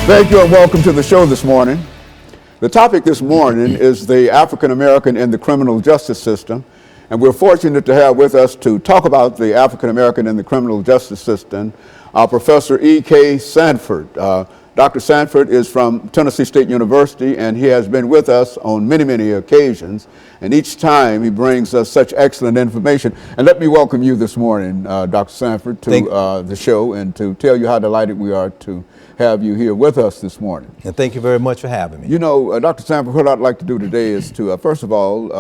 Thank you and welcome to the show this morning. The topic this morning is the African American in the criminal justice system. And we're fortunate to have with us to talk about the African American in the criminal justice system, our Professor EKSanford. Dr. Sanford is from Tennessee State University, and he has been with us on many, many occasions. And each time he brings us such excellent information. And let me welcome you this morning, Dr. Sanford, to the show and to tell you how delighted we are to have you here with us this morning. And thank you very much for having me. You know, Dr. Sanford, what I'd like to do today is to, first of all,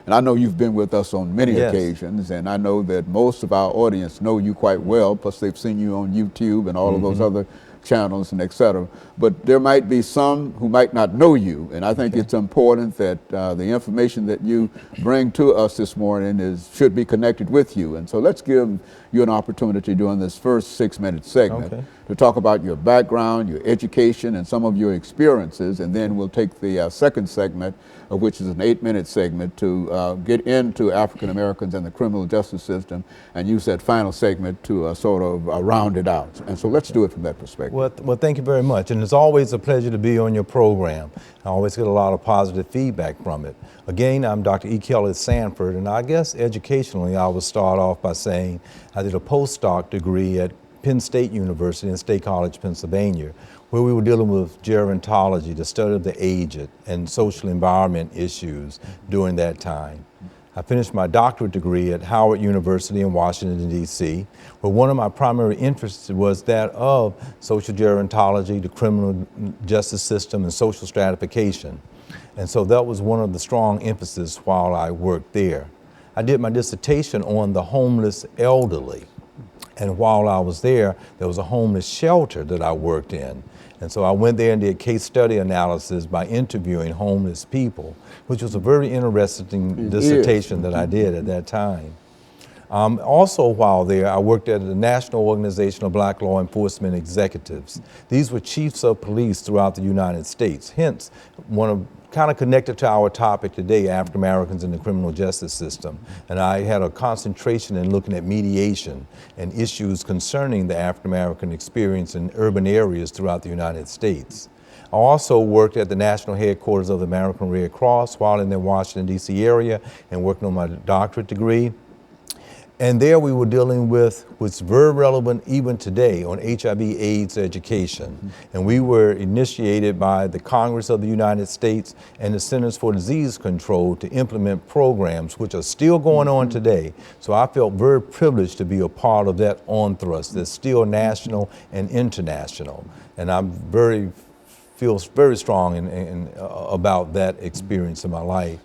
and I know you've been with us on many occasions, and I know that most of our audience know you quite well, plus they've seen you on YouTube and all of those other channels and et cetera. But there might be some who might not know you, and I think it's important that the information that you bring to us this morning should be connected with you. And so let's give you an opportunity during this first 6-minute segment to talk about your background, your education, and some of your experiences, and then we'll take the second segment, which is an 8-minute segment, to get into African Americans and the criminal justice system, and use that final segment to sort of round it out. And so let's do it from that perspective. Well, thank you very much. And it's always a pleasure to be on your program. I always get a lot of positive feedback from it. Again, I'm Dr. EKSanford, and I guess educationally I would start off by saying I did a postdoc degree at Penn State University in State College, Pennsylvania, where we were dealing with gerontology, the study of the aged, and social environment issues during that time. I finished my doctorate degree at Howard University in Washington, D.C., where one of my primary interests was that of social gerontology, the criminal justice system, and social stratification. And so that was one of the strong emphases while I worked there. I did my dissertation on the homeless elderly. And while I was there was a homeless shelter that I worked in. And so I went there and did case study analysis by interviewing homeless people, which was a very interesting dissertation that I did at that time. Also while there, I worked at the National Organization of Black Law Enforcement Executives. These were chiefs of police throughout the United States, hence kind of connected to our topic today, African Americans in the criminal justice system. And I had a concentration in looking at mediation and issues concerning the African American experience in urban areas throughout the United States. I also worked at the national headquarters of the American Red Cross while in the Washington, D.C. area and working on my doctorate degree. And there we were dealing with what's very relevant even today on HIV/AIDS education. And we were initiated by the Congress of the United States and the Centers for Disease Control to implement programs which are still going on today. So I felt very privileged to be a part of that on-thrust that's still national and international. And I feel very strong about that experience in my life.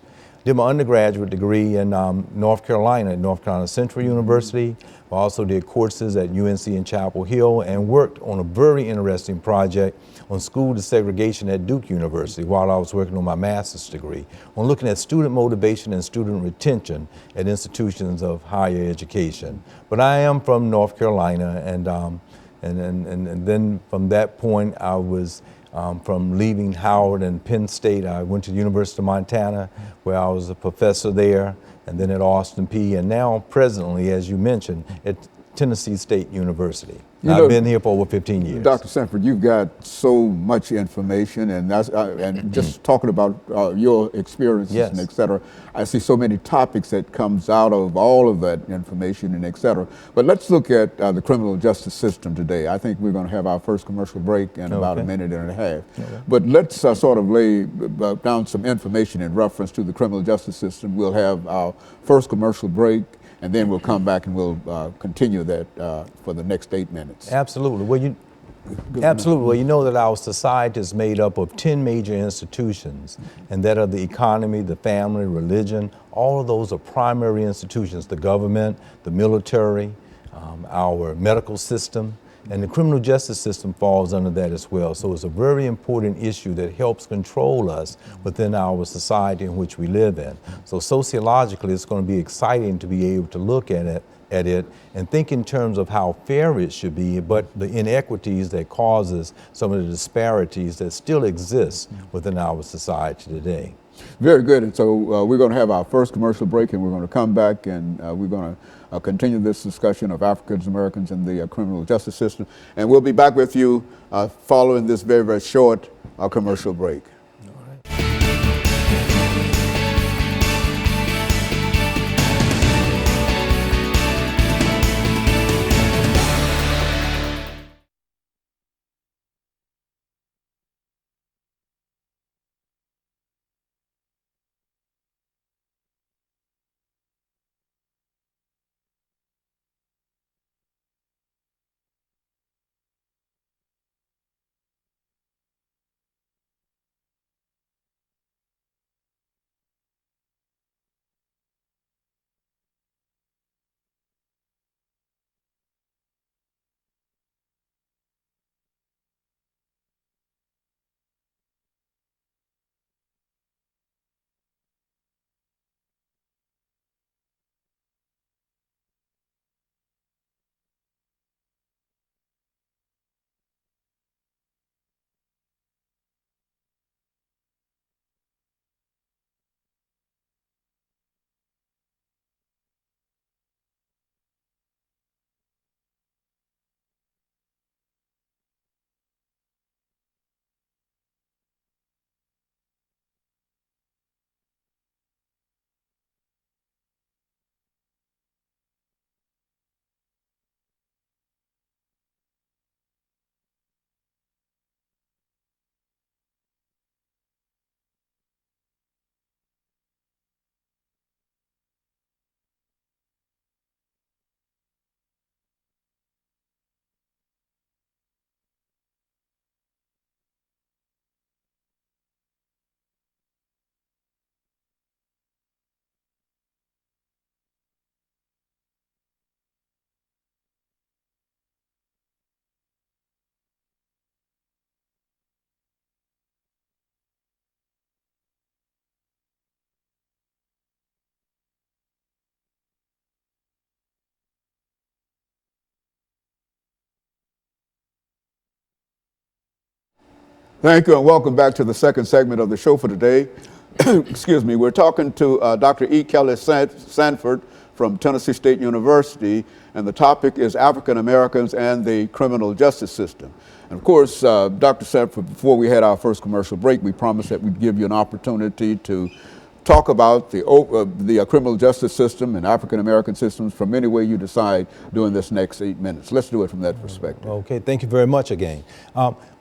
Did my undergraduate degree in North Carolina at North Carolina Central University. I also did courses at UNC in Chapel Hill and worked on a very interesting project on school desegregation at Duke University while I was working on my master's degree, on looking at student motivation and student retention at institutions of higher education. But I am from North Carolina, and then from that point I was from leaving Howard and Penn State, I went to the University of Montana, where I was a professor there, and then at Austin Peay, and now presently, as you mentioned, at Tennessee State University. I've been here for over 15 years. Dr. Sanford, you've got so much information, and just talking about your experiences and et cetera, I see so many topics that comes out of all of that information and et cetera. But let's look at the criminal justice system today. I think we're going to have our first commercial break in about a minute and a half. But let's sort of lay down some information in reference to the criminal justice system. We'll have our first commercial break, and then we'll come back and we'll continue that for the next 8 minutes. Absolutely. Well, you know that our society is made up of 10 major institutions, and that of the economy, the family, religion. All of those are primary institutions: the government, the military, our medical system, and the criminal justice system falls under that as well. So it's a very important issue that helps control us within our society in which we live in. So sociologically, it's going to be exciting to be able to look at it and think in terms of how fair it should be, but the inequities that causes some of the disparities that still exist within our society today. Very good. And so we're going to have our first commercial break, and we're going to come back and we're going continue this discussion of African Americans in the criminal justice system. And we'll be back with you following this very, very short commercial break. Thank you, and welcome back to the second segment of the show for today. Excuse me, we're talking to Dr. E. Kelly Sanford from Tennessee State University, and the topic is African Americans and the criminal justice system. And of course, Dr. Sanford, before we had our first commercial break, we promised that we'd give you an opportunity to talk about the criminal justice system and African American systems from any way you decide during this next 8 minutes. Let's do it from that perspective. Okay, thank you very much again.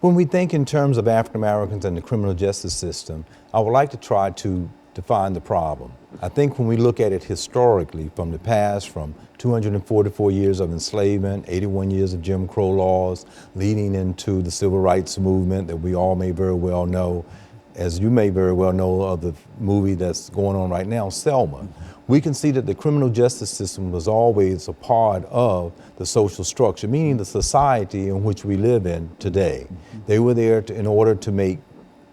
When we think in terms of African Americans and the criminal justice system, I would like to try to define the problem. I think when we look at it historically from the past, from 244 years of enslavement, 81 years of Jim Crow laws, leading into the civil rights movement that we all may very well know, as you may very well know of the movie that's going on right now, Selma, we can see that the criminal justice system was always a part of the social structure, meaning the society in which we live in today. They were there in order to make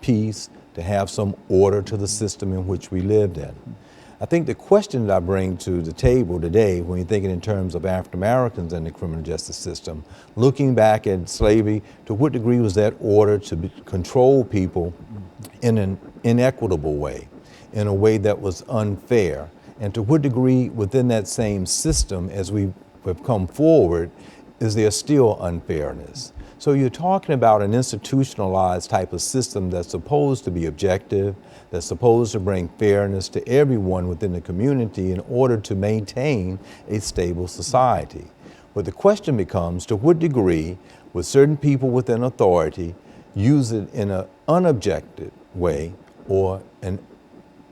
peace, to have some order to the system in which we lived in. I think the question that I bring to the table today, when you're thinking in terms of African Americans and the criminal justice system, looking back at slavery, to what degree was that order to control people in an inequitable way, in a way that was unfair? And to what degree within that same system, as we have come forward, is there still unfairness? So you're talking about an institutionalized type of system that's supposed to be objective, that's supposed to bring fairness to everyone within the community in order to maintain a stable society. But the question becomes, to what degree would certain people within authority use it in an unobjective way or an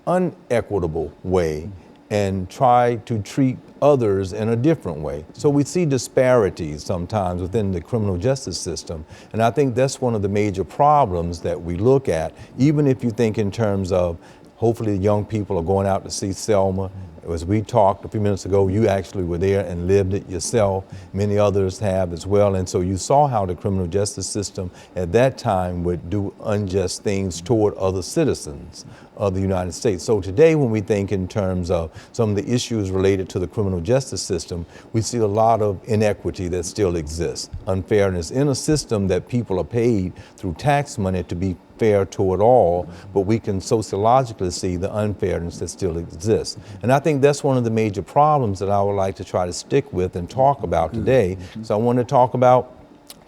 unequitable way and try to treat others in a different way? So we see disparities sometimes within the criminal justice system, and I think that's one of the major problems that we look at, even if you think in terms of hopefully young people are going out to see Selma. As we talked a few minutes ago, you actually were there and lived it yourself. Many others have as well. And so you saw how the criminal justice system at that time would do unjust things toward other citizens of the United States. So today when we think in terms of some of the issues related to the criminal justice system, we see a lot of inequity that still exists, unfairness in a system that people are paid through tax money to be fair toward all, but we can sociologically see the unfairness that still exists. And I think that's one of the major problems that I would like to try to stick with and talk about today. So I want to talk about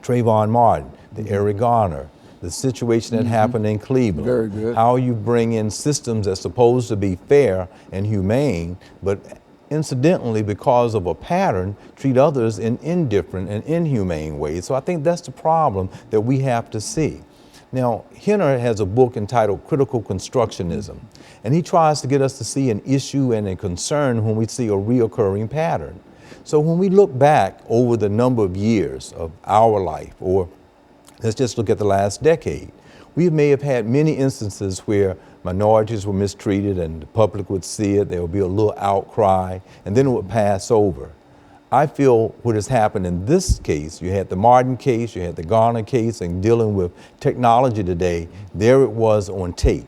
Trayvon Martin, the Eric Garner, the situation that happened in Cleveland. Very good. How you bring in systems that's supposed to be fair and humane, but incidentally, because of a pattern, treat others in indifferent and inhumane ways. So I think that's the problem that we have to see. Now, Henner has a book entitled Critical Constructionism, and he tries to get us to see an issue and a concern when we see a reoccurring pattern. So when we look back over the number of years of our life, or let's just look at the last decade, we may have had many instances where minorities were mistreated and the public would see it, there would be a little outcry, and then it would pass over. I feel what has happened in this case, you had the Martin case, you had the Garner case, and dealing with technology today, there it was on tape.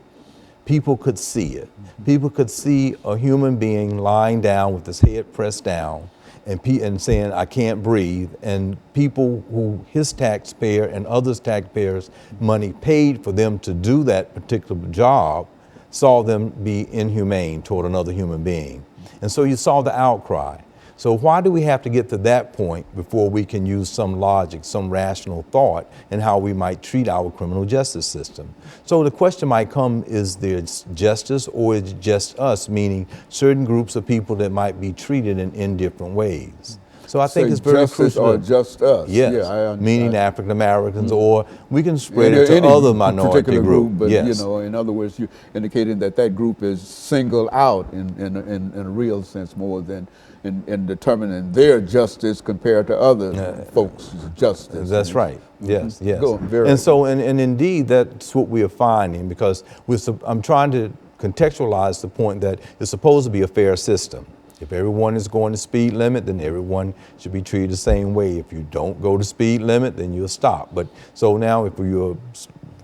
People could see it. People could see a human being lying down with his head pressed down and saying, I can't breathe, and people who his taxpayer and others' taxpayers' money paid for them to do that particular job saw them be inhumane toward another human being. And so you saw the outcry. So why do we have to get to that point before we can use some logic, some rational thought in how we might treat our criminal justice system? So the question might come, is there justice or is it just us, meaning certain groups of people that might be treated in indifferent ways? So I think it's very crucial. Or just us. Yes, yeah, meaning African Americans, or we can spread it to other minority groups. But yes. you know, in other words, you indicated that that group is singled out in a real sense more than in determining their justice compared to other folks' justice. That's right. Yes, yes. And so, and indeed, that's what we are finding, because I'm trying to contextualize the point that it's supposed to be a fair system. If everyone is going the speed limit, then everyone should be treated the same way. If you don't go the speed limit, then you'll stop. But so now if you're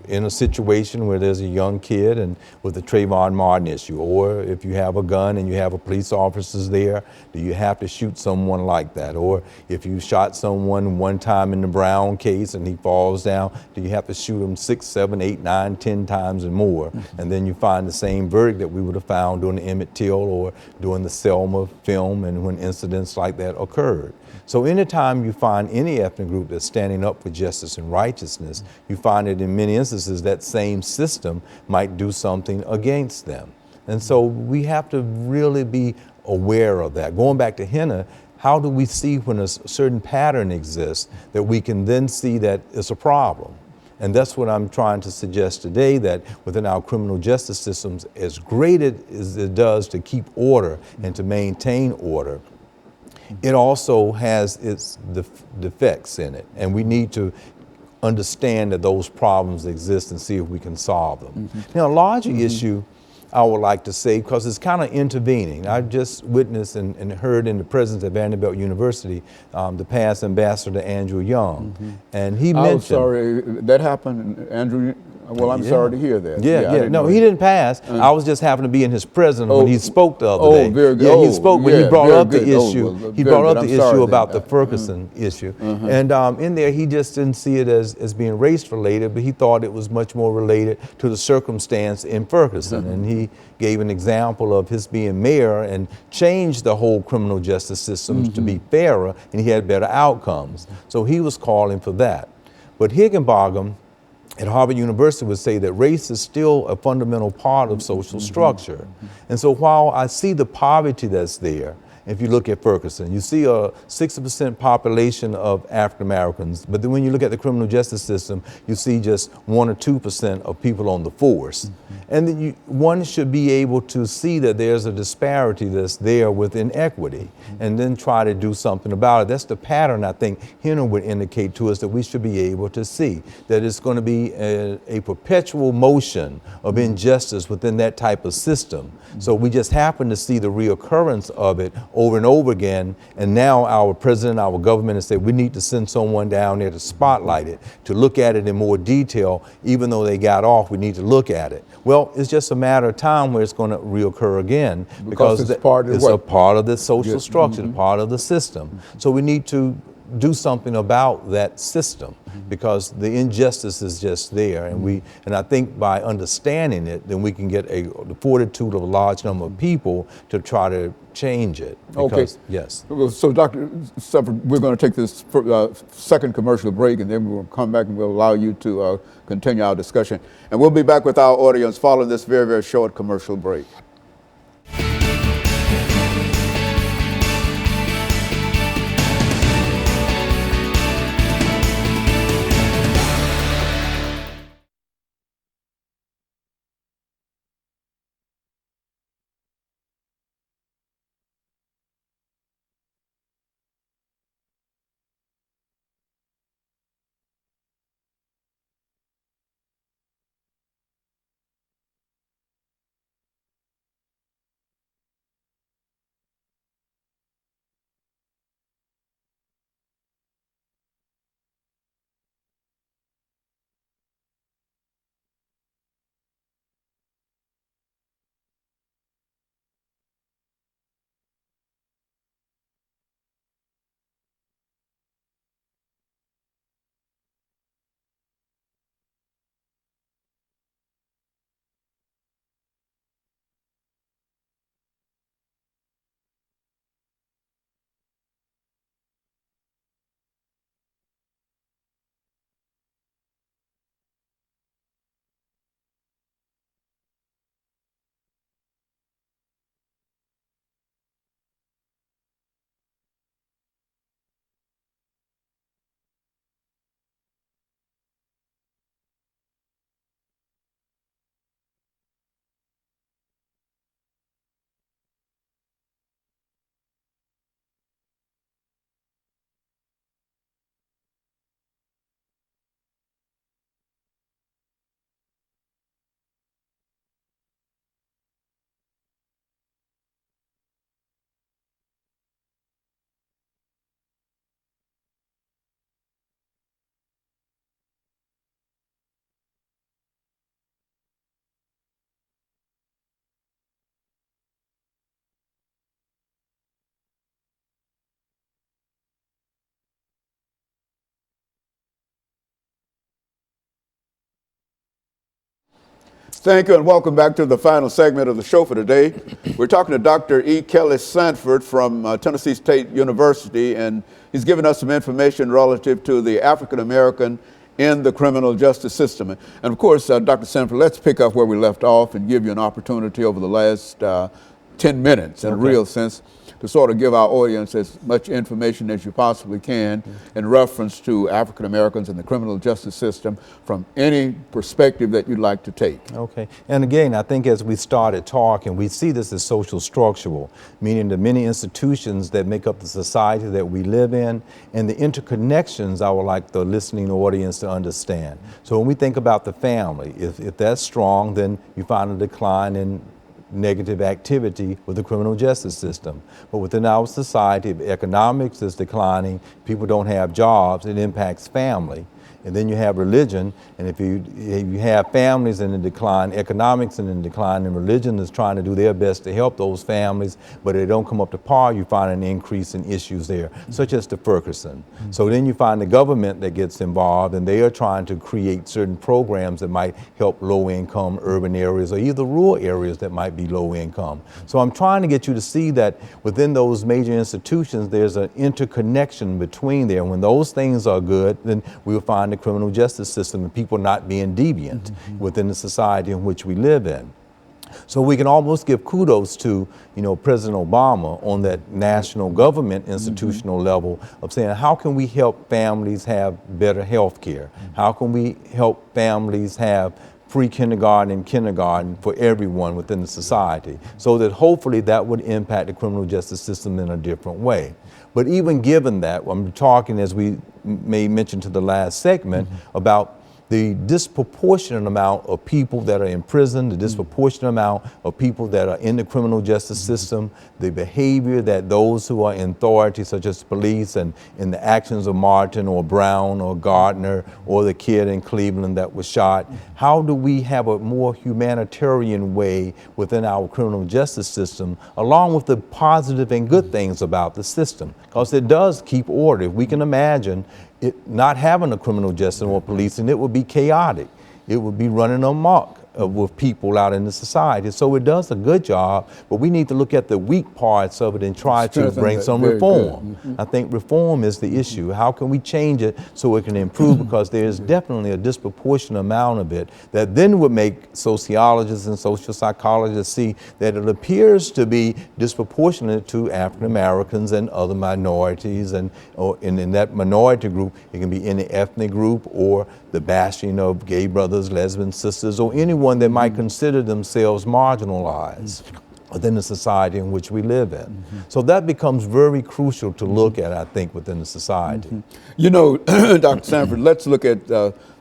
in a situation where there's a young kid and with the Trayvon Martin issue, or if you have a gun and you have a police officers there, do you have to shoot someone like that? Or if you shot someone one time in the Brown case and he falls down, do you have to shoot him 6, 7, 8, 9, 10 times and more? And then you find the same verdict that we would have found during the Emmett Till or during the Selma film and when incidents like that occurred. So anytime you find any ethnic group that's standing up for justice and righteousness, you find that in many instances that same system might do something against them. And so we have to really be aware of that. Going back to Henner, how do we see when a certain pattern exists that we can then see that it's a problem? And that's what I'm trying to suggest today, that within our criminal justice systems, as great as it does to keep order and to maintain order, it also has its defects in it, and we need to understand that those problems exist and see if we can solve them. Now, a larger issue I would like to say, because it's kind of intervening. I just witnessed and heard in the presence at Vanderbilt University the past ambassador Andrew Young, and he mentioned— I'm sorry, that happened, Andrew? Well, I'm sorry to hear that. Yeah. No, he didn't pass. I was just happened to be in his presence when he spoke the other day. Very good. Yeah, he spoke when he brought up the issue. He brought up the issue about then. the Ferguson issue. And in there, he just didn't see it as being race-related, but he thought it was much more related to the circumstance in Ferguson. And he gave an example of his being mayor and changed the whole criminal justice system to be fairer, and he had better outcomes. So he was calling for that. But Higginbotham at Harvard University would say that race is still a fundamental part of social structure. And so while I see the poverty that's there, if you look at Ferguson, you see a 60% population of African Americans, but then when you look at the criminal justice system, you see just 1 or 2% of people on the force. And then one should be able to see that there's a disparity that's there with inequity, and then try to do something about it. That's the pattern I think Henner would indicate to us that we should be able to see, that it's going to be a perpetual motion of injustice within that type of system. So we just happen to see the reoccurrence of it over and over again. And now our president, our government has said we need to send someone down there to spotlight it, to look at it in more detail. Even though they got off, we need to look at it. Well, it's just a matter of time where it's going to reoccur again because it's a part of the social structure, part of the system. So we need to do something about that system because the injustice is just there, and I think by understanding it, then we can get the fortitude of a large number of people to try to change it. Because, yes. So, Dr. Sanford, we're going to take this second commercial break, and then we'll come back and we'll allow you to continue our discussion. And we'll be back with our audience following this very, very short commercial break. Thank you and welcome back to the final segment of the show for today. We're talking to Dr. EKSanford from Tennessee State University, and he's given us some information relative to the African American in the criminal justice system. And of course, Dr. Sanford, let's pick up where we left off and give you an opportunity over the last 10 minutes in a real sense to sort of give our audience as much information as you possibly can in reference to African Americans in the criminal justice system from any perspective that you'd like to take. Okay. And again, I think as we started talking, we see this as social structural, meaning the many institutions that make up the society that we live in and the interconnections I would like the listening audience to understand. So when we think about the family, if that's strong, then you find a decline in negative activity with the criminal justice system. But within our society, if economics is declining, people don't have jobs, it impacts family. And then you have religion, and if you have families in decline, economics in decline, and religion is trying to do their best to help those families, but they don't come up to par, you find an increase in issues there, such as the Ferguson. So then you find the government that gets involved, and they are trying to create certain programs that might help low-income urban areas or either rural areas that might be low-income. So I'm trying to get you to see that within those major institutions, there's an interconnection between there. When those things are good, then we'll find the criminal justice system and people not being deviant within the society in which we live in. So we can almost give kudos to, President Obama on that national government institutional level of saying, how can we help families have better health care? How can we help families have pre-kindergarten and kindergarten for everyone within the society, so that hopefully that would impact the criminal justice system in a different way. But even given that, I'm talking, as we may mention to the last segment, about the disproportionate amount of people that are in prison, the disproportionate amount of people that are in the criminal justice system, the behavior that those who are in authority, such as police, and in the actions of Martin or Brown or Gardner or the kid in Cleveland that was shot, how do we have a more humanitarian way within our criminal justice system, along with the positive and good things about the system? Because it does keep order. If we can imagine it not having a criminal justice or policing, it would be chaotic. It would be running amok with people out in the society. So it does a good job, but we need to look at the weak parts of it and try to bring some reform. I think reform is the issue. How can we change it so it can improve? Because there's definitely a disproportionate amount of it that then would make sociologists and social psychologists see that it appears to be disproportionate to African Americans and other minorities, and in that minority group, it can be any ethnic group or the bashing of gay brothers, lesbian sisters, or anyone that might consider themselves marginalized within the society in which we live in. So that becomes very crucial to look at, I think, within the society. You know, Dr. Sanford, let's look at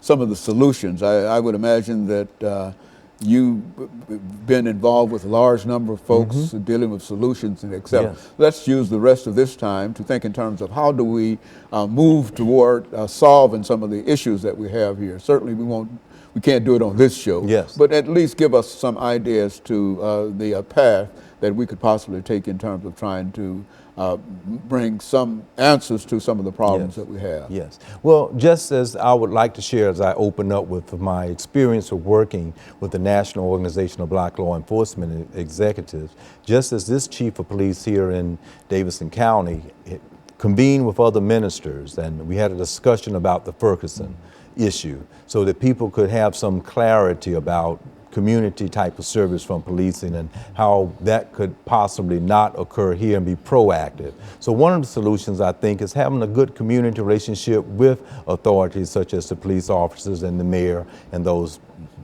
some of the solutions. I would imagine that you've been involved with a large number of folks dealing with solutions and et cetera. Yes. Let's use the rest of this time to think in terms of how do we move toward solving some of the issues that we have here. Certainly we can't do it on this show, yes, but at least give us some ideas to the path that we could possibly take in terms of trying to bring some answers to some of the problems that we have. Yes. Well, just as I would like to share as I open up with my experience of working with the National Organization of Black Law Enforcement Executives, just as this chief of police here in Davidson County convened with other ministers, and we had a discussion about the Ferguson issue so that people could have some clarity about community type of service from policing and how that could possibly not occur here and be proactive. So one of the solutions, I think, is having a good community relationship with authorities such as the police officers and the mayor and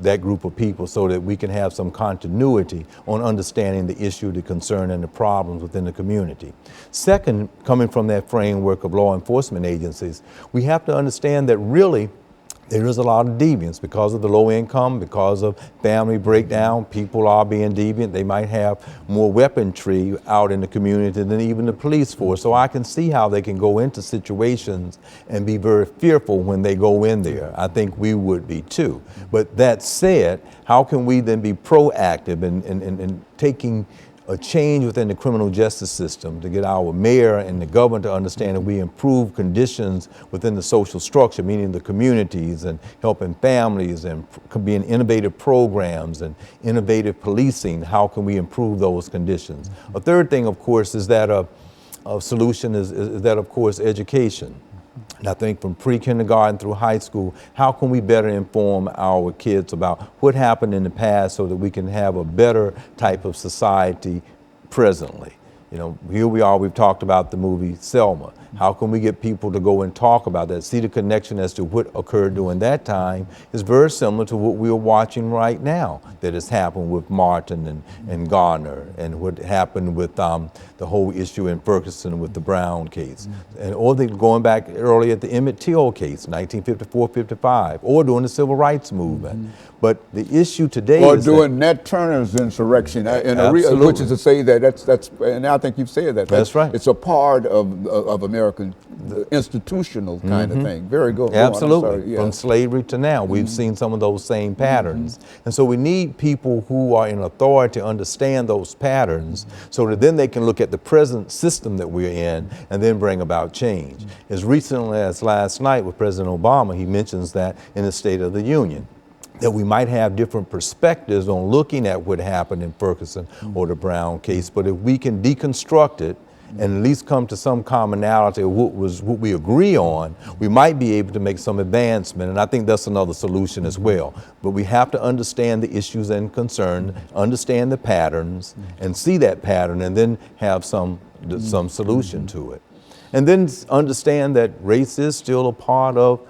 that group of people, so that we can have some continuity on understanding the issue, the concern, and the problems within the community. Second, coming from that framework of law enforcement agencies, we have to understand that really there is a lot of deviance because of the low income, because of family breakdown. People are being deviant. They might have more weaponry out in the community than even the police force. So I can see how they can go into situations and be very fearful when they go in there. I think we would be too. But that said, how can we then be proactive in taking a change within the criminal justice system to get our mayor and the governor to understand that we improve conditions within the social structure, meaning the communities, and helping families, and being innovative programs and innovative policing. How can we improve those conditions? A third thing, of course, is that a solution is that, of course, education. And I think from pre-kindergarten through high school, how can we better inform our kids about what happened in the past so that we can have a better type of society presently? You know, here we are, we've talked about the movie Selma. How can we get people to go and talk about that, see the connection as to what occurred during that time is very similar to what we're watching right now that has happened with Martin and Garner, and what happened with the whole issue in Ferguson with the Brown case. And or going back early at the Emmett Till case, 1954-55, or during the Civil Rights Movement. But the issue today or is during Nat Turner's insurrection, which is to say that that's, and I think you've said that. That's right. It's a part of American institutional kind of thing. Very good. Absolutely. From slavery to now, we've seen some of those same patterns. And so we need people who are in authority to understand those patterns so that then they can look at the present system that we're in and then bring about change. As recently as last night with President Obama, he mentions that in the State of the Union, that we might have different perspectives on looking at what happened in Ferguson or the Brown case, but if we can deconstruct it and at least come to some commonality of what we agree on, we might be able to make some advancement, and I think that's another solution as well. But we have to understand the issues and concern, understand the patterns, and see that pattern, and then have some solution to it. And then understand that race is still a part of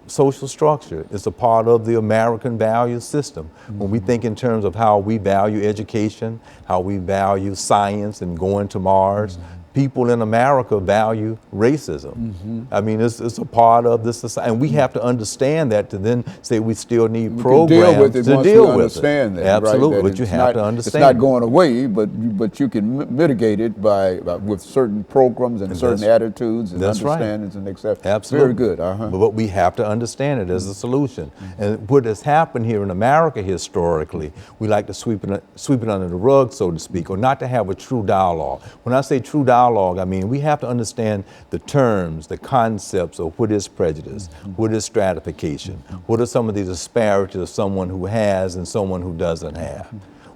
social structure. It's a part of the American value system. When we think in terms of how we value education, how we value science and going to Mars, people in America value racism. I mean, it's a part of this society, and we have to understand that to then say we still need programs deal with it to once deal we with understand it. that, Absolutely, right? but you have to understand. It's not going away, but you can mitigate it by with certain programs and certain attitudes and understandings and acceptance. Absolutely. Very good. But we have to understand it as a solution. And what has happened here in America historically, we like to sweep it under the rug, so to speak, or not to have a true dialogue. When I say true dialogue, I mean we have to understand the terms, the concepts of what is prejudice, what is stratification, what are some of these disparities of someone who has and someone who doesn't have.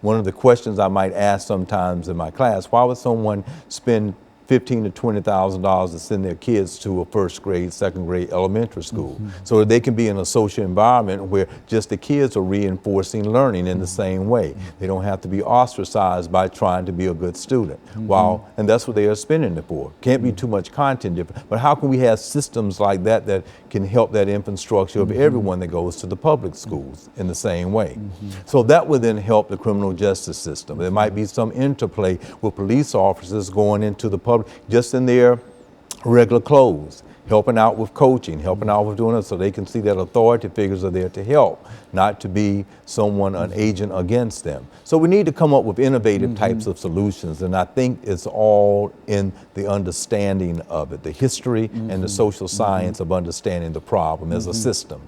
One of the questions I might ask sometimes in my class, why would someone spend $15,000 to $20,000 to send their kids to a first grade, second grade elementary school, so that they can be in a social environment where just the kids are reinforcing learning in the same way. They don't have to be ostracized by trying to be a good student. And that's what they are spending it for. Can't be too much content different. But how can we have systems like that that can help that infrastructure of everyone that goes to the public schools in the same way? So that would then help the criminal justice system. There might be some interplay with police officers going into the public just in their regular clothes, helping out with coaching, helping out with doing it so they can see that authority figures are there to help, not to be someone, an agent against them. So we need to come up with innovative types of solutions, and I think it's all in the understanding of it, the history and the social science of understanding the problem as a system.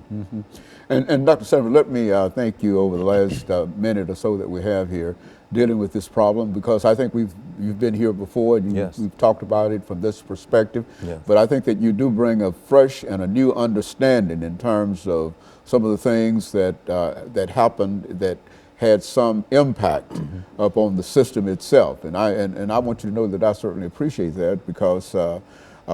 And Dr. Sanford, let me thank you over the last minute or so that we have here dealing with this problem, because I think you've been here before and we've talked about it from this perspective, but I think that you do bring a fresh and a new understanding in terms of some of the things that that happened that had some impact upon the system itself. And I want you to know that I certainly appreciate that, because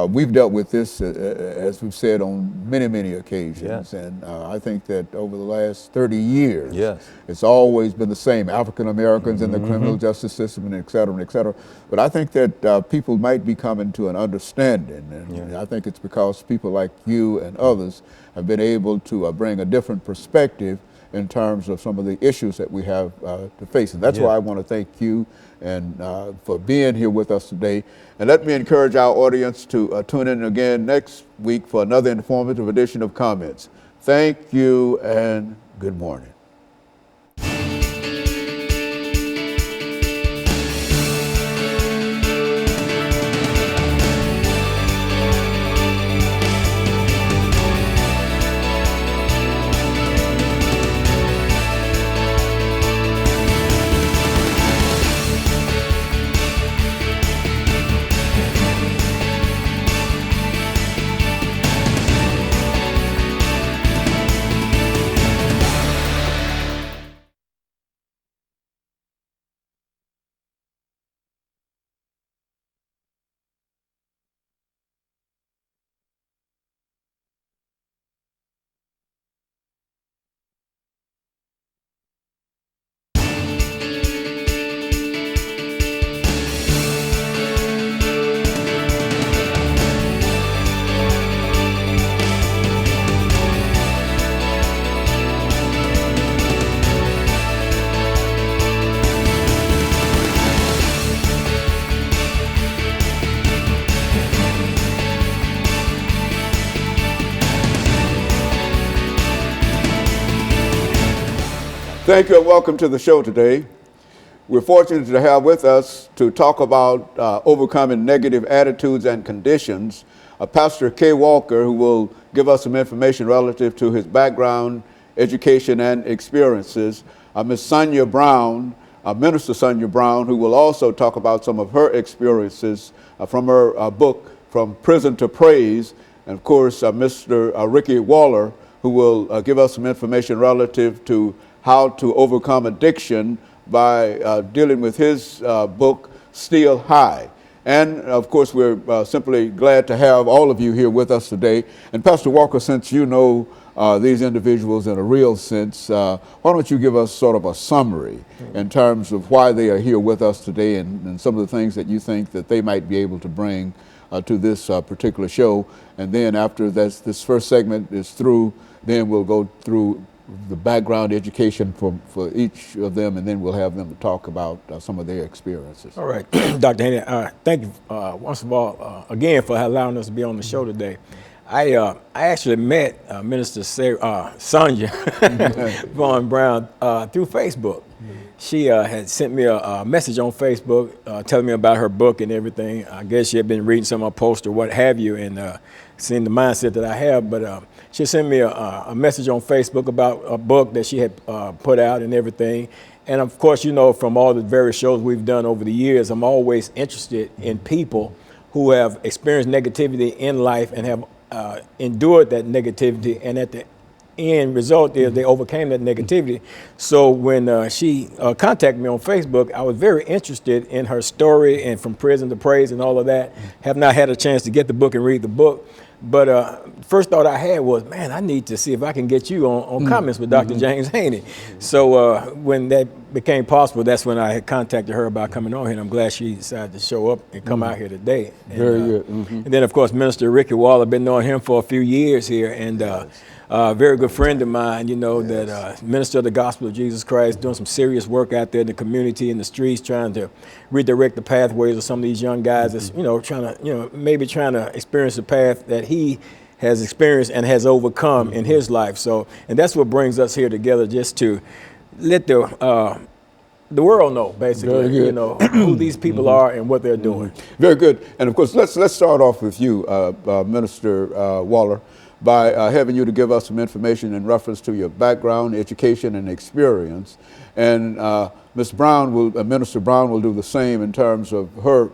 we've dealt with this, as we've said, on many, many occasions. And I think that over the last 30 years, it's always been the same, African Americans in the criminal justice system, and et cetera, and et cetera. But I think that people might be coming to an understanding. And I think it's because people like you and others have been able to bring a different perspective in terms of some of the issues that we have to face. And that's why I want to thank you and for being here with us today. And let me encourage our audience to tune in again next week for another informative edition of Comments. Thank you and good morning. Thank you and welcome to the show today. We're fortunate to have with us to talk about overcoming negative attitudes and conditions, Pastor Kay Walker, who will give us some information relative to his background, education, and experiences. Ms. Sonia Brown, Minister Sonia Brown, who will also talk about some of her experiences from her book, From Prison to Praise. And of course, Mr. Ricky Waller, who will give us some information relative to how to overcome addiction by dealing with his book, Still High. And of course, we're simply glad to have all of you here with us today. And Pastor Walker, since you know these individuals in a real sense, why don't you give us sort of a summary in terms of why they are here with us today and some of the things that you think that they might be able to bring to this particular show. And then after this first segment is through, then we'll go through the background education for each of them, and then we'll have them talk about some of their experiences. All right, Dr. Haney, thank you once of all again for allowing us to be on the show today. I actually met Minister Sonia Vaughn Brown through Facebook. She had sent me a message on Facebook telling me about her book and everything. I guess she had been reading some of my posts or what have you, and seeing the mindset that I have. But she sent me a message on Facebook about a book that she had put out and everything. And of course, you know, from all the various shows we've done over the years, I'm always interested in people who have experienced negativity in life and have endured that negativity, and at the end result is they overcame that negativity. So when she contacted me on Facebook, I was very interested in her story and from prison to praise and all of that. Have not had a chance to get the book and read the book. But first thought I had was, man, I need to see if I can get you on comments with Dr. James Haney. So when that became possible, that's when I had contacted her about coming on here. And I'm glad she decided to show up and come out here today. And, Very good. And then, of course, Minister Ricky Waller, been knowing him for a few years here. And a very good friend of mine, you know, that minister of the gospel of Jesus Christ, doing some serious work out there in the community, in the streets, trying to redirect the pathways of some of these young guys that's, you know, trying to, you know, maybe trying to experience the path that he has experienced and has overcome in his life. So, and that's what brings us here together, just to let the world know, basically, you know, who these people are and what they're doing. Very good. And of course, let's start off with you, Minister Waller, by having you to give us some information in reference to your background, education, and experience. And Minister Brown will do the same in terms of her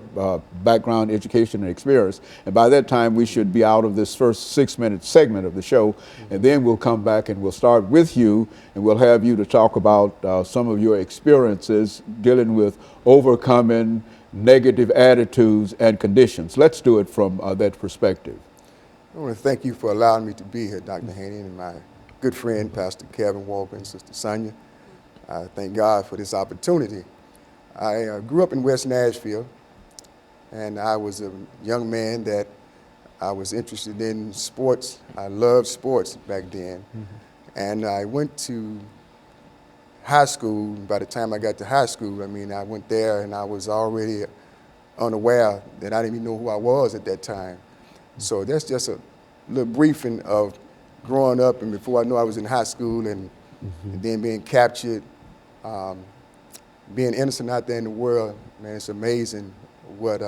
background, education, and experience. And by that time, we should be out of this first 6-minute segment of the show. And then we'll come back and we'll start with you, and we'll have you to talk about some of your experiences dealing with overcoming negative attitudes and conditions. Let's do it from that perspective. I want to thank you for allowing me to be here, Dr. Haney, and my good friend, Pastor Kevin Walker and Sister Sonia. I thank God for this opportunity. I grew up in West Nashville, and I was a young man that I was interested in sports. I loved sports back then. And I went to high school. By the time I got to high school, I mean, I went there and I was already unaware that I didn't even know who I was at that time. So that's just a little briefing of growing up, and before I knew I was in high school, and then being captured, being innocent out there in the world. Man, it's amazing what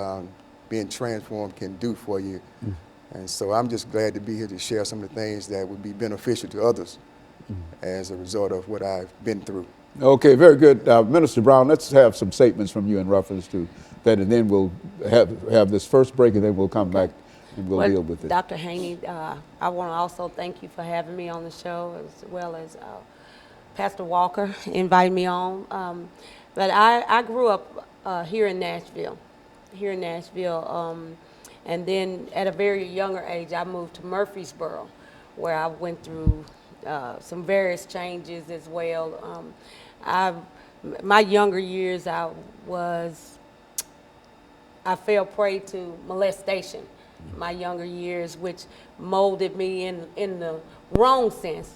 being transformed can do for you. And so I'm just glad to be here to share some of the things that would be beneficial to others as a result of what I've been through. Okay, very good. Minister Brown, let's have some statements from you in reference to that, and then we'll have this first break, and then we'll come back and we'll deal with it. Dr. Haney, I want to also thank you for having me on the show, as well as Pastor Walker invited me on. But I grew up here in Nashville, and then at a very younger age, I moved to Murfreesboro, where I went through some various changes as well. My younger years, I fell prey to molestation. My younger years, which molded me in the wrong sense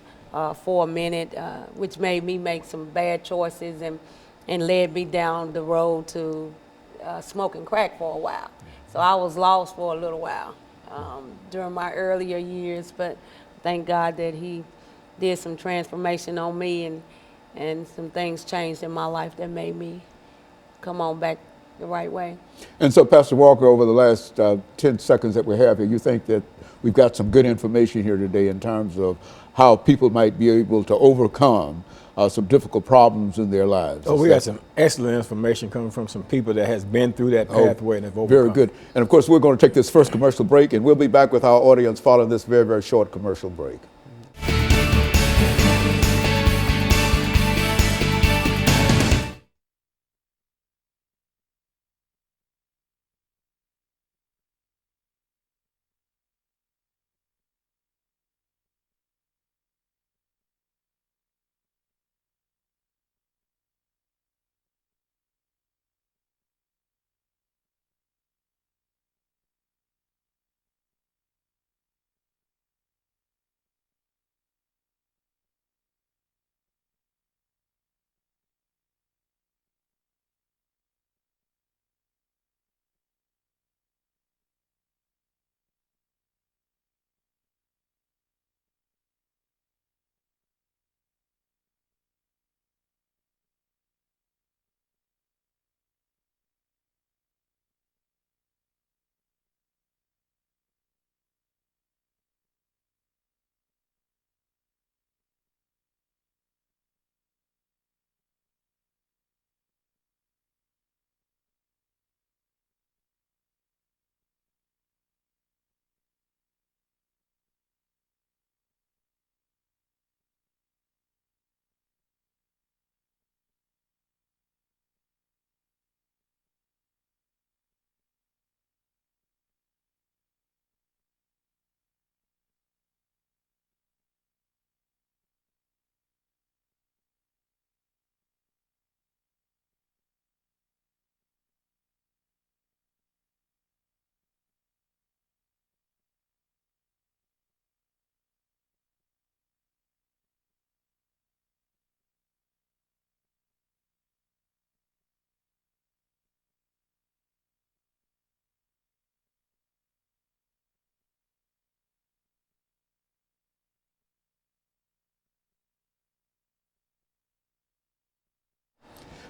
for a minute, which made me make some bad choices and led me down the road to smoking crack for a while. So I was lost for a little while during my earlier years, but thank God that He did some transformation on me, and some things changed in my life that made me come on back the right way. And so, Pastor Walker, over the last 10 seconds that we have here, you think that we've got some good information here today in terms of how people might be able to overcome some difficult problems in their lives? Oh, we got some excellent information coming from some people that has been through that pathway and have overcome. Very good. And of course, we're going to take this first commercial break, and we'll be back with our audience following this very, very short commercial break.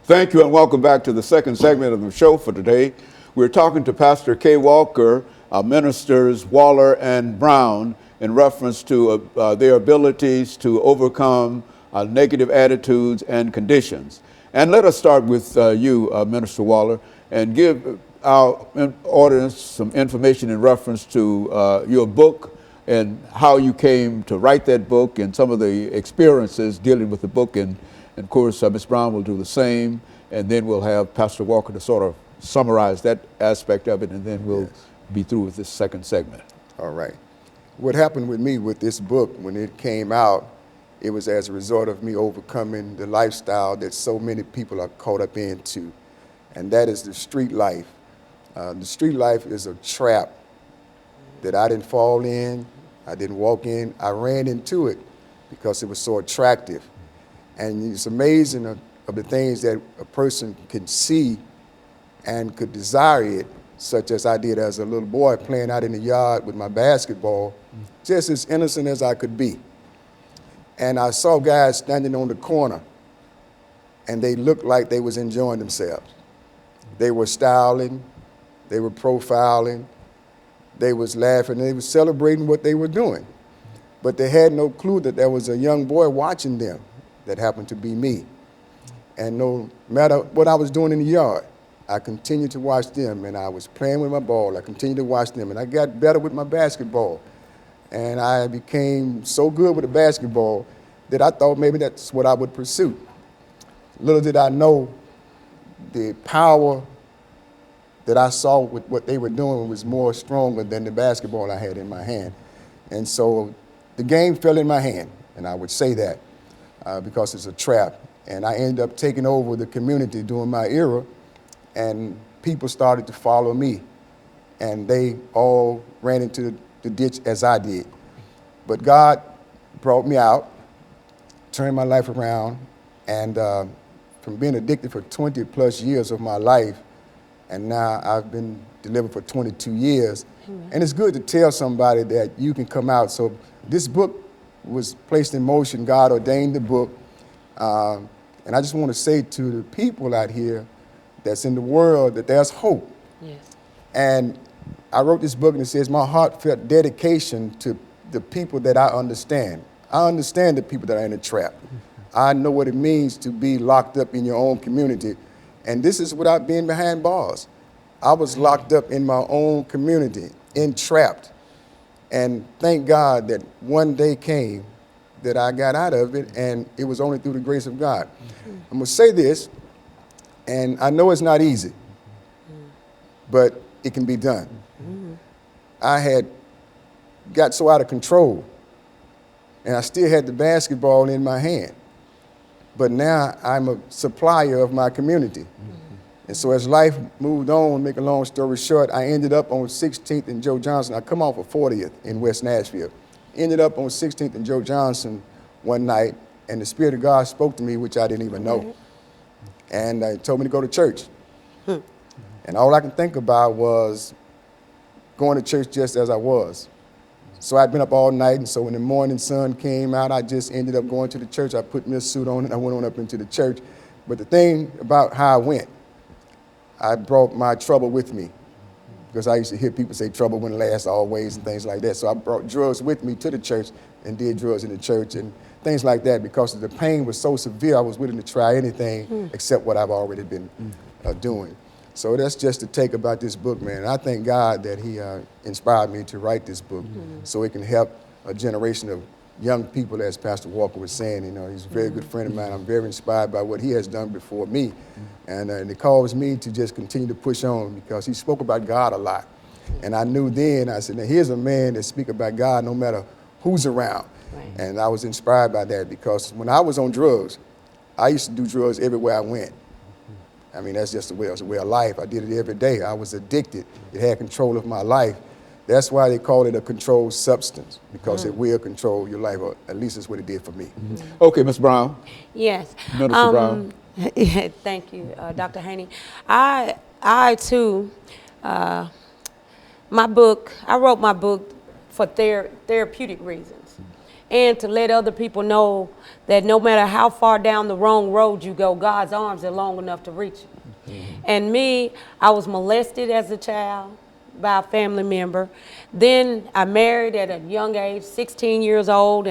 Thank you and welcome back to the second segment of the show for today. We're talking to Pastor Kay Walker, ministers Waller and Brown, in reference to their abilities to overcome negative attitudes and conditions. And let us start with you, Minister Waller, and give our audience some information in reference to your book and how you came to write that book and some of the experiences dealing with the book. And of course, Ms. Brown will do the same, and then we'll have Pastor Walker to sort of summarize that aspect of it, and then we'll be through with this second segment. All right. What happened with me with this book, when it came out, it was as a result of me overcoming the lifestyle that so many people are caught up into, and that is the street life. The street life is a trap that I didn't fall in, I didn't walk in, I ran into it because it was so attractive. And it's amazing of the things that a person can see and could desire it, such as I did as a little boy playing out in the yard with my basketball, just as innocent as I could be. And I saw guys standing on the corner, and they looked like they was enjoying themselves. They were styling, they were profiling, they was laughing, they was celebrating what they were doing. But they had no clue that there was a young boy watching them that happened to be me. And no matter what I was doing in the yard, I continued to watch them, and I was playing with my ball. I continued to watch them, and I got better with my basketball. And I became so good with the basketball that I thought maybe that's what I would pursue. Little did I know the power that I saw with what they were doing was more stronger than the basketball I had in my hand. And so the game fell in my hand, and I would say that because it's a trap. And I ended up taking over the community during my era, and people started to follow me, and they all ran into the ditch as I did. But God brought me out, turned my life around, and from being addicted for 20 plus years of my life, and now I've been delivered for 22 years. And it's good to tell somebody that you can come out. So this book was placed in motion. God ordained the book. And I just want to say to the people out here that's in the world that there's hope. Yes. And I wrote this book, and it says my heartfelt dedication to the people that I understand. I understand the people that are in a trap. I know what it means to be locked up in your own community. And this is without being behind bars. I was locked up in my own community, entrapped. And thank God that one day came that I got out of it, and it was only through the grace of God. I'm gonna say this, and I know it's not easy, but it can be done. I had got so out of control, and I still had the basketball in my hand. But now I'm a supplier of my community. And so as life moved on, make a long story short, I ended up on 16th and Joe Johnson. I come off of 40th in West Nashville. Ended up on 16th and Joe Johnson one night, and the Spirit of God spoke to me, which I didn't even know. And he told me to go to church. And all I can think about was going to church just as I was. So I'd been up all night, and so when the morning sun came out, I just ended up going to the church. I put me a suit on, and I went on up into the church. But the thing about how I went, I brought my trouble with me, because I used to hear people say trouble wouldn't last always and things like that. So I brought drugs with me to the church and did drugs in the church and things like that, because the pain was so severe, I was willing to try anything except what I've already been doing. So that's just the take about this book, man. And I thank God that he inspired me to write this book so it can help a generation of young people, as Pastor Walker was saying. You know, he's a very good friend of mine. I'm very inspired by what he has done before me. And it caused me to just continue to push on, because he spoke about God a lot. And I knew then, I said, now here's a man that speaks about God no matter who's around. Right. And I was inspired by that, because when I was on drugs, I used to do drugs everywhere I went. I mean, that's just the way, it was a way of life. I did it every day. I was addicted. It had control of my life. That's why they call it a controlled substance, because it will control your life, or at least that's what it did for me. Okay, Ms. Brown. Yes. Minister Brown. Yeah, thank you, Dr. Haney. I too, my book, I wrote my book for therapeutic reasons. and to let other people know that no matter how far down the wrong road you go, God's arms are long enough to reach you. And me, I was molested as a child by a family member. Then I married at a young age, 16 years old,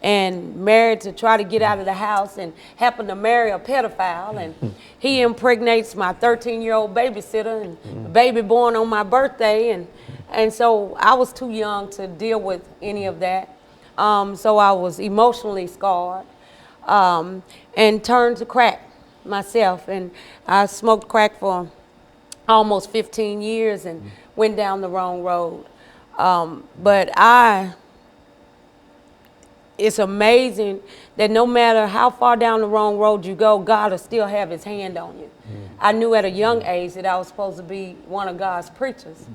and married to try to get out of the house, and happened to marry a pedophile, and he impregnates my 13-year-old babysitter, and the baby born on my birthday, and so I was too young to deal with any of that. So I was emotionally scarred, and turned to crack myself, and I smoked crack for almost 15 years and went down the wrong road. But it's amazing that no matter how far down the wrong road you go, God will still have his hand on you. I knew at a young age that I was supposed to be one of God's preachers.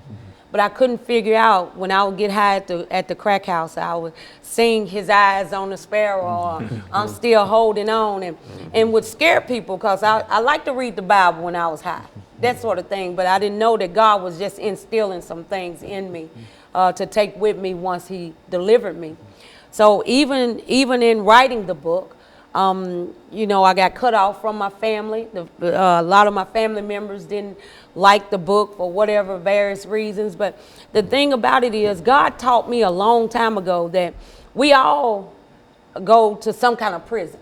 But I couldn't figure out when I would get high at the crack house, I would sing His Eyes on the Sparrow, or I'm Still Holding On, and would scare people because I liked to read the Bible when I was high, that sort of thing. But I didn't know that God was just instilling some things in me to take with me once he delivered me. So even in writing the book, you know, I got cut off from my family. A lot of my family members didn't like the book for whatever various reasons. But the thing about it is, God taught me a long time ago that we all go to some kind of prison.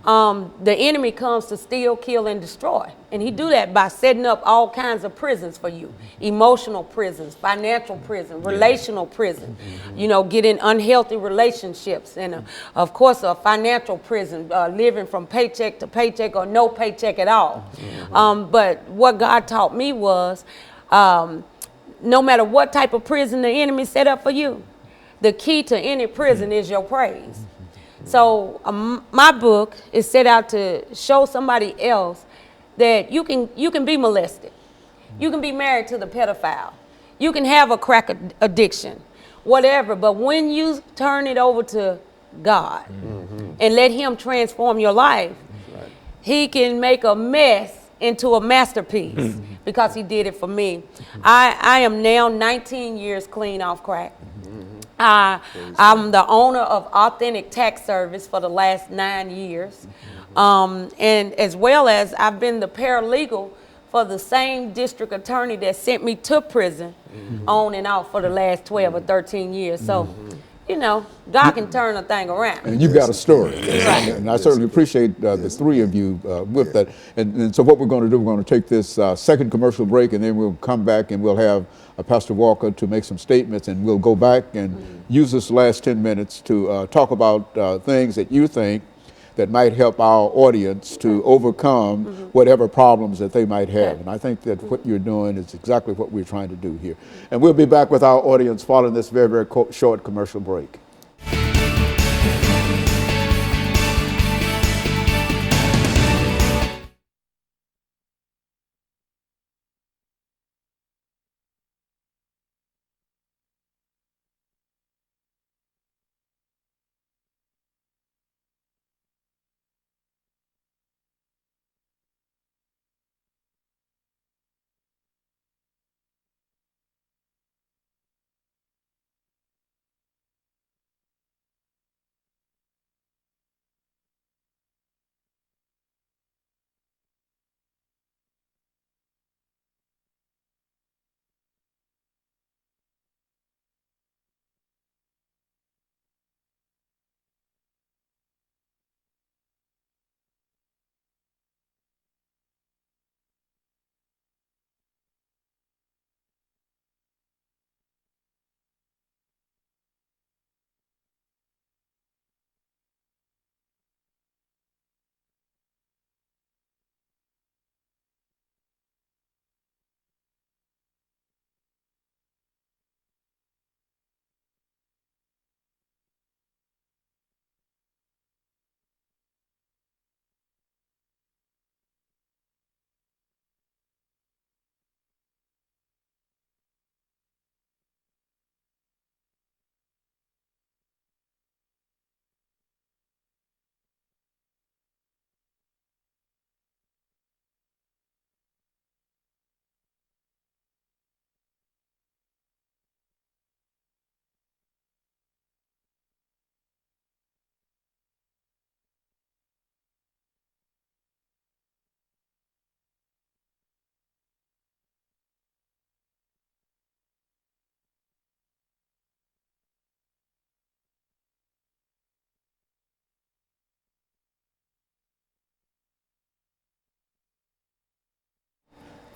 The enemy comes to steal, kill, and destroy. And he do that by setting up all kinds of prisons for you. Emotional prisons, financial prison, relational prison. You know, get in unhealthy relationships. And of course, a financial prison, living from paycheck to paycheck or no paycheck at all. But what God taught me was, no matter what type of prison the enemy set up for you, the key to any prison is your praise. So my book is set out to show somebody else that you can be molested. You can be married to the pedophile. You can have a crack addiction, whatever. But when you turn it over to God and let him transform your life, he can make a mess into a masterpiece because he did it for me. I am now 19 years clean off crack. I'm the owner of Authentic Tax Service for the last 9 years. And as well as I've been the paralegal for the same district attorney that sent me to prison on and off for the last 12 or 13 years. So, you know, God can turn a thing around. And you've got a story. Right. And I certainly appreciate the three of you with that. And so what we're going to do, we're going to take this second commercial break, and then we'll come back and we'll have Pastor Walker to make some statements, and we'll go back and use this last 10 minutes to talk about things that you think that might help our audience to overcome whatever problems that they might have. And I think that what you're doing is exactly what we're trying to do here. And we'll be back with our audience following this very, very short commercial break.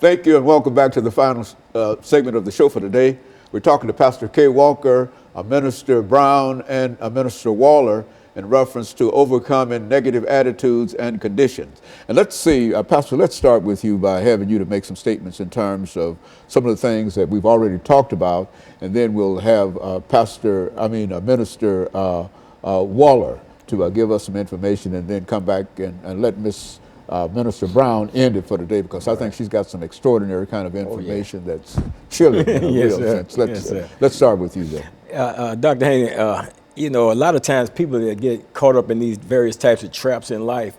Thank you and welcome back to the final segment of the show for today. We're talking to Pastor Kay Walker, Minister Brown, and Minister Waller in reference to overcoming negative attitudes and conditions. And let's see, Pastor, let's start with you by having you to make some statements in terms of some of the things that we've already talked about, and then we'll have Minister Waller to give us some information, and then come back and let Minister Brown end it for today, because I think she's got some extraordinary kind of information that's chilling in a Yes, real sir. sense. Let's start with you then. Dr. Haney, you know, a lot of times people that get caught up in these various types of traps in life,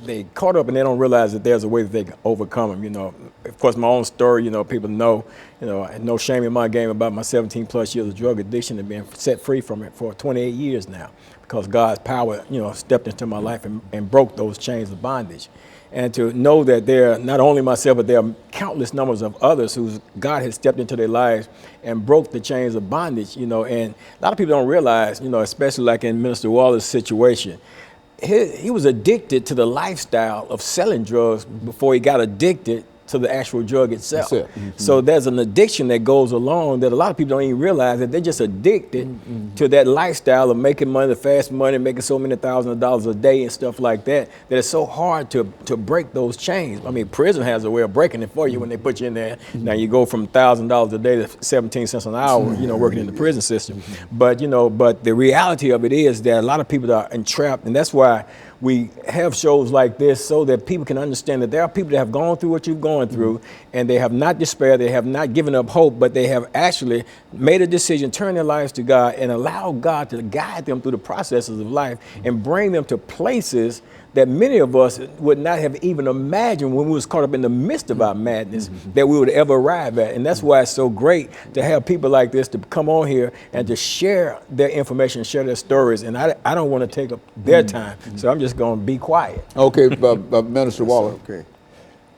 they caught up and they don't realize that there's a way that they can overcome them. You know, of course, my own story, you know, people know, you know, no shame in my game about my 17 plus years of drug addiction and being set free from it for 28 years now, because God's power, you know, stepped into my life and broke those chains of bondage. And to know that there, not only myself, but there are countless numbers of others whose God has stepped into their lives and broke the chains of bondage, you know. And a lot of people don't realize, you know, especially like in Minister Waller's situation, he was addicted to the lifestyle of selling drugs before he got addicted to the actual drug itself. That's it. Mm-hmm. So there's an addiction that goes along that a lot of people don't even realize, that they're just addicted to that lifestyle of making money, the fast money, making so many thousands of dollars a day and stuff like that, that it's so hard to break those chains. I mean, prison has a way of breaking it for you when they put you in there. Now you go from $1,000 a day to 17 cents an hour, you know, working in the prison system. But, you know, but the reality of it is that a lot of people are entrapped, and that's why we have shows like this, so that people can understand that there are people that have gone through what you've gone through, and they have not despaired, they have not given up hope, but they have actually made a decision, turn their lives to God, and allow God to guide them through the processes of life and bring them to places that many of us would not have even imagined when we was caught up in the midst of our madness that we would ever arrive at. And that's why it's so great to have people like this to come on here and to share their information, share their stories. And I don't want to take up their time, so I'm just going to be quiet. Okay, Minister Waller. Okay.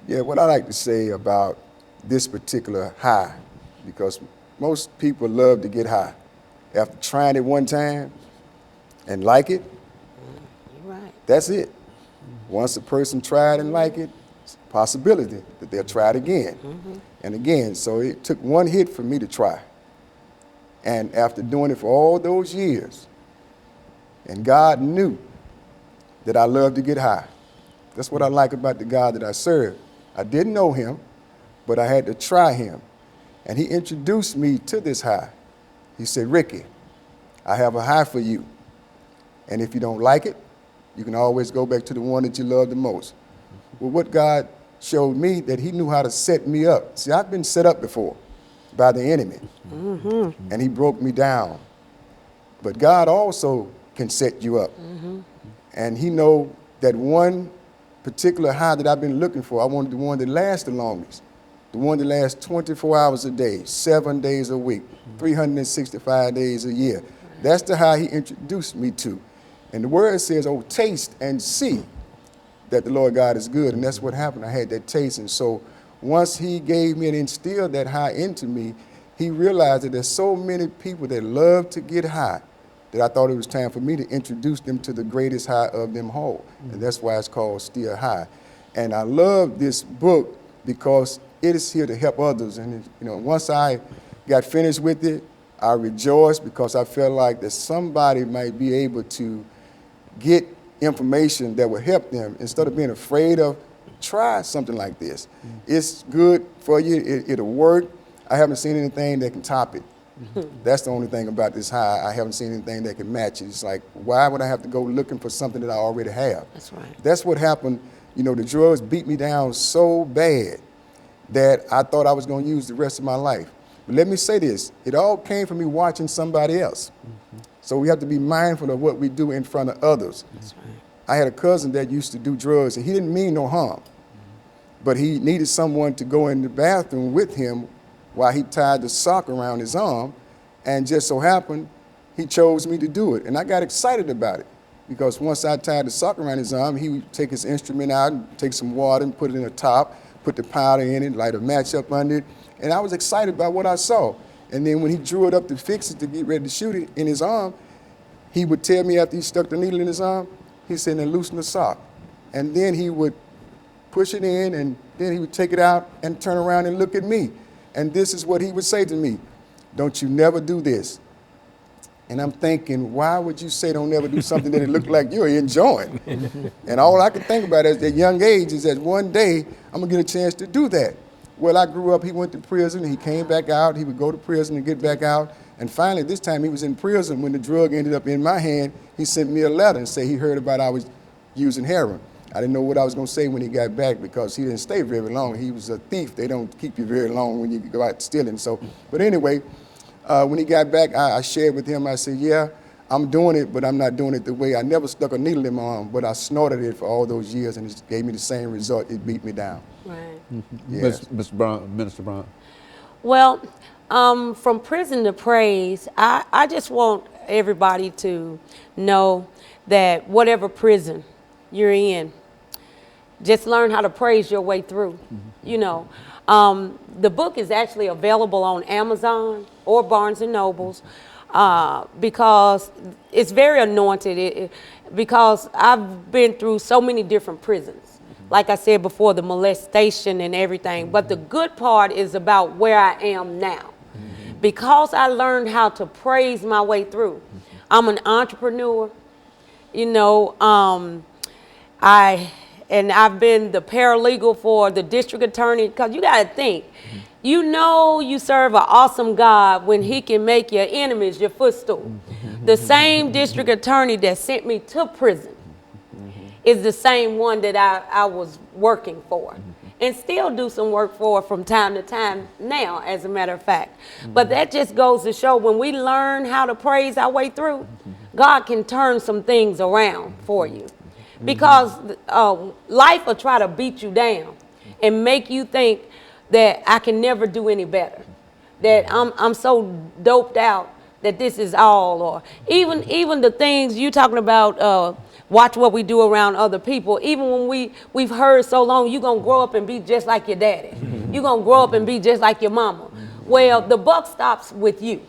Yeah, what I like to say about this particular high, because most people love to get high. After trying it one time and like it, You're right. that's it. Once a person tried and like it, it's a possibility that they'll try it again and again. So it took one hit for me to try. And after doing it for all those years, and God knew that I love to get high. That's what I like about the God that I serve. I didn't know him, but I had to try him. And he introduced me to this high. He said, Ricky, I have a high for you. And if you don't like it, you can always go back to the one that you love the most. Well, what God showed me, that he knew how to set me up. See, I've been set up before by the enemy, and he broke me down. But God also can set you up. And he know that one particular high that I've been looking for, I wanted the one that lasts the longest, the one that lasts 24 hours a day, 7 days a week, 365 days a year. That's the high he introduced me to. And the word says, oh, taste and see that the Lord God is good. And that's what happened. I had that taste. And so once he gave me and instilled that high into me, he realized that there's so many people that love to get high that I thought it was time for me to introduce them to the greatest high of them all. And that's why it's called Still High. And I love this book because it is here to help others. And you know, once I got finished with it, I rejoiced because I felt like that somebody might be able to get information that will help them instead of being afraid of. Try something like this. It's good for you. It'll work. I haven't seen anything that can top it. That's the only thing about this high. I haven't seen anything that can match it. It's like, why would I have to go looking for something that I already have? That's right. That's what happened. You know, the drugs beat me down so bad that I thought I was going to use the rest of my life. But let me say this. It all came from me watching somebody else. So we have to be mindful of what we do in front of others. That's right. I had a cousin that used to do drugs, and he didn't mean no harm. But he needed someone to go in the bathroom with him while he tied the sock around his arm, and just so happened, he chose me to do it. And I got excited about it, because once I tied the sock around his arm, he would take his instrument out, and take some water and put it in a top, put the powder in it, light a match up under it, and I was excited about what I saw. And then when he drew it up to fix it, to get ready to shoot it in his arm, he would tell me after he stuck the needle in his arm, he said, now loosen the sock. And then he would push it in, and then he would take it out and turn around and look at me. And this is what he would say to me: "Don't you never do this." And I'm thinking, why would you say don't ever do something that it looked like you're enjoying? And all I could think about at that young age is that one day I'm gonna get a chance to do that. Well, I grew up, he went to prison, he came back out, he would go to prison and get back out. And finally, this time he was in prison when the drug ended up in my hand. He sent me a letter and said he heard about I was using heroin. I didn't know what I was gonna say when he got back because he didn't stay very long. He was a thief. They don't keep you very long when you go out stealing. So, but anyway, when he got back, I shared with him, I said, yeah, I'm doing it, but I'm not doing it the way. I never stuck a needle in my arm, but I snorted it for all those years, and it gave me the same result. It beat me down. Right. Yes. Mr. Brown, Minister Brown. Well, from prison to praise, I just want everybody to know that whatever prison you're in, just learn how to praise your way through. You know, the book is actually available on Amazon or Barnes and Nobles because it's very anointed. Because I've been through so many different prisons. Like I said before, the molestation and everything. But the good part is about where I am now. Because I learned how to praise my way through. I'm an entrepreneur. You know, I've been the paralegal for the district attorney, because you got to think, you know you serve an awesome God when he can make your enemies your footstool. The same district attorney that sent me to prison is the same one that I was working for and still do some work for from time to time now, as a matter of fact. But that just goes to show when we learn how to praise our way through, God can turn some things around for you. Because life will try to beat you down and make you think that I can never do any better, that I'm so doped out that this is all, or even the things you talking about, watch what we do around other people. Even when we've heard so long, you're going to grow up and be just like your daddy. You're going to grow up and be just like your mama. Well, the buck stops with you.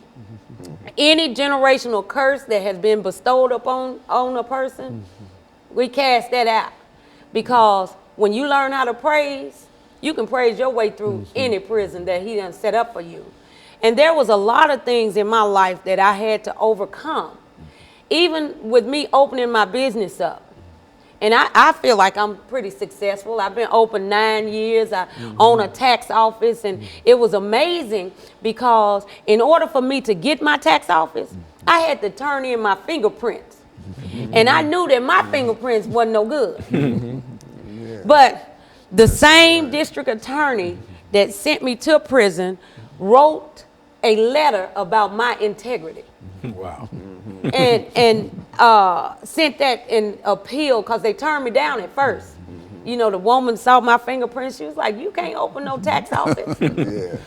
Any generational curse that has been bestowed upon a person, we cast that out. Because when you learn how to praise, you can praise your way through any prison that he done set up for you. And there was a lot of things in my life that I had to overcome. Even with me opening my business up. And I feel like I'm pretty successful. I've been open 9 years. I own a tax office, and it was amazing because in order for me to get my tax office, I had to turn in my fingerprints. And I knew that my fingerprints wasn't no good. But the same district attorney that sent me to prison wrote a letter about my integrity. Wow. And sent that in appeal because they turned me down at first. You know, the woman saw my fingerprints. She was like, you can't open no tax office.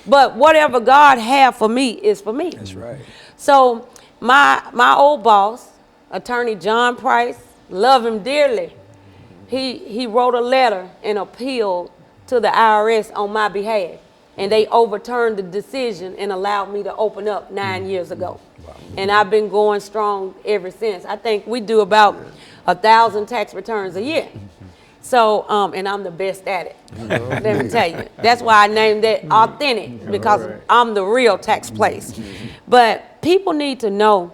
But whatever God had for me is for me. That's right. So my old boss, Attorney John Price, love him dearly. He wrote a letter and appeal to the IRS on my behalf. And they overturned the decision and allowed me to open up 9 years ago. Wow. And I've been going strong ever since. I think we do about 1,000 tax returns a year. So, and I'm the best at it. Let me tell you. That's why I named it Authentic, because I'm the real tax place. But people need to know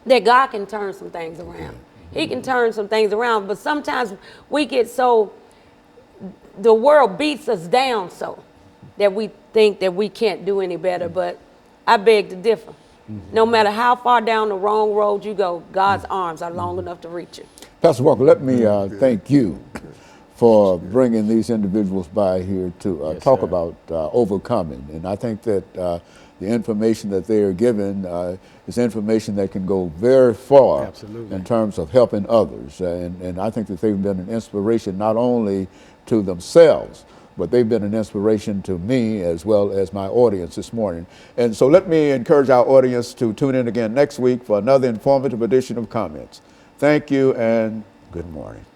that God can turn some things around. He can turn some things around, but sometimes we get so, the world beats us down so that we think that we can't do any better, but I beg to differ. No matter how far down the wrong road you go, God's arms are long enough to reach you. Pastor Walker, let me thank you for bringing these individuals by here to talk about overcoming. And I think that the information that they are given is information that can go very far in terms of helping others. And I think that they've been an inspiration not only to themselves, but they've been an inspiration to me as well as my audience this morning. And so let me encourage our audience to tune in again next week for another informative edition of Comments. Thank you and good morning.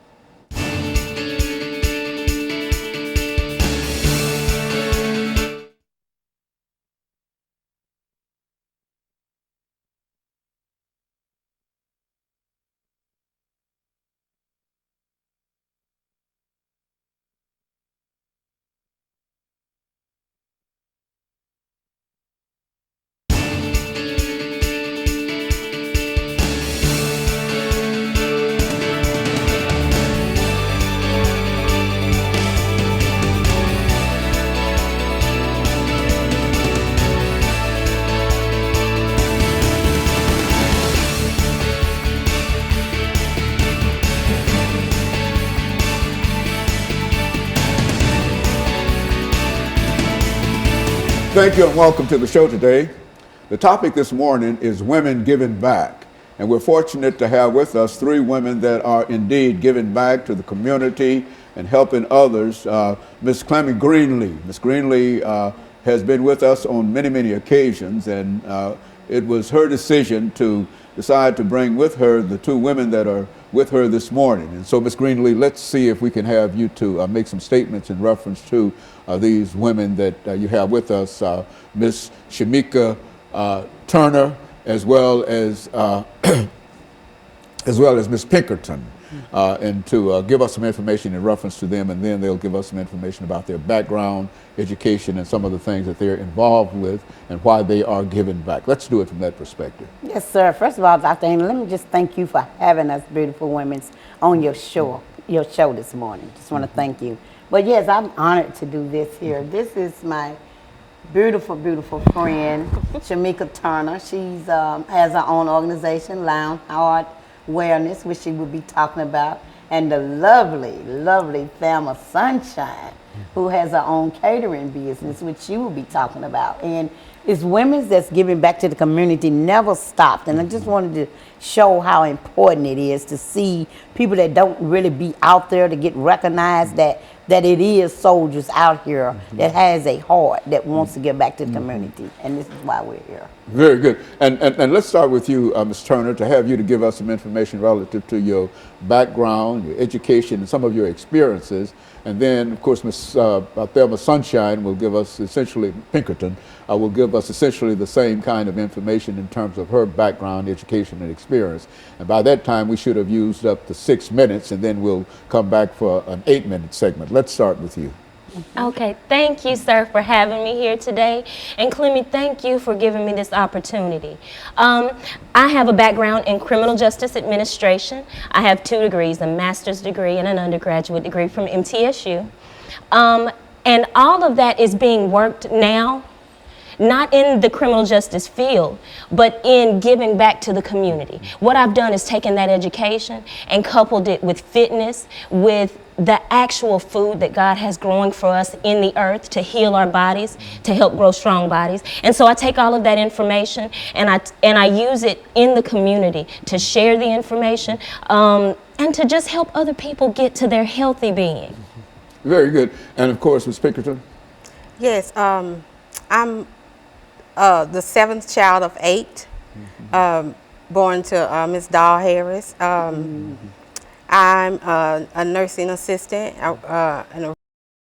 Thank you and welcome to the show today. The topic this morning is women giving back. And we're fortunate to have with us 3 women that are indeed giving back to the community and helping others. Ms. Clemmy Greenlee. Ms. Greenlee has been with us on many, many occasions, and it was her decision to decide to bring with her the 2 women that are with her this morning. And so, Ms. Greenlee, let's see if we can have you to make some statements in reference to these women that you have with us, Ms. Shamika Turner, as well as Ms. Pinkerton, and to give us some information in reference to them, and then they'll give us some information about their background, education, and some of the things that they're involved with and why they are giving back. Let's do it from that perspective. Yes, sir. First of all, Dr. Amy, let me just thank you for having us beautiful women on your show this morning. Just want to thank you. But yes, I'm honored to do this here. This is my beautiful, beautiful friend, Shamika Turner. She's has her own organization, Lounge Heart Awareness, which she will be talking about, and the lovely, lovely Thelma Sunshine, who has her own catering business, which she will be talking about. And it's women that's giving back to the community never stopped. And I just wanted to show how important it is to see people that don't really be out there to get recognized, that it is soldiers out here that has a heart that wants to give back to the community. And this is why we're here. Very good. And let's start with you, Ms. Turner, to have you to give us some information relative to your background, your education, and some of your experiences. And then, of course, Ms. Thelma Sunshine will give us essentially, Pinkerton, will give us essentially the same kind of information in terms of her background, education, and experience. And by that time, we should have used up the 6 minutes, and then we'll come back for an 8-minute segment. Let's start with you. Okay, thank you, sir, for having me here today. And Clemmy, thank you for giving me this opportunity. I have a background in criminal justice administration. I have 2 degrees, a master's degree and an undergraduate degree from MTSU. And all of that is being worked now, not in the criminal justice field, but in giving back to the community. What I've done is taken that education and coupled it with fitness, with the actual food that God has growing for us in the earth to heal our bodies, to help grow strong bodies. And so I take all of that information and I use it in the community to share the information and to just help other people get to their healthy being. Very good. And of course, Ms. Pinkerton. Yes, I'm the 7th child of 8, born to Miss Doll Harris. I'm a nursing assistant and a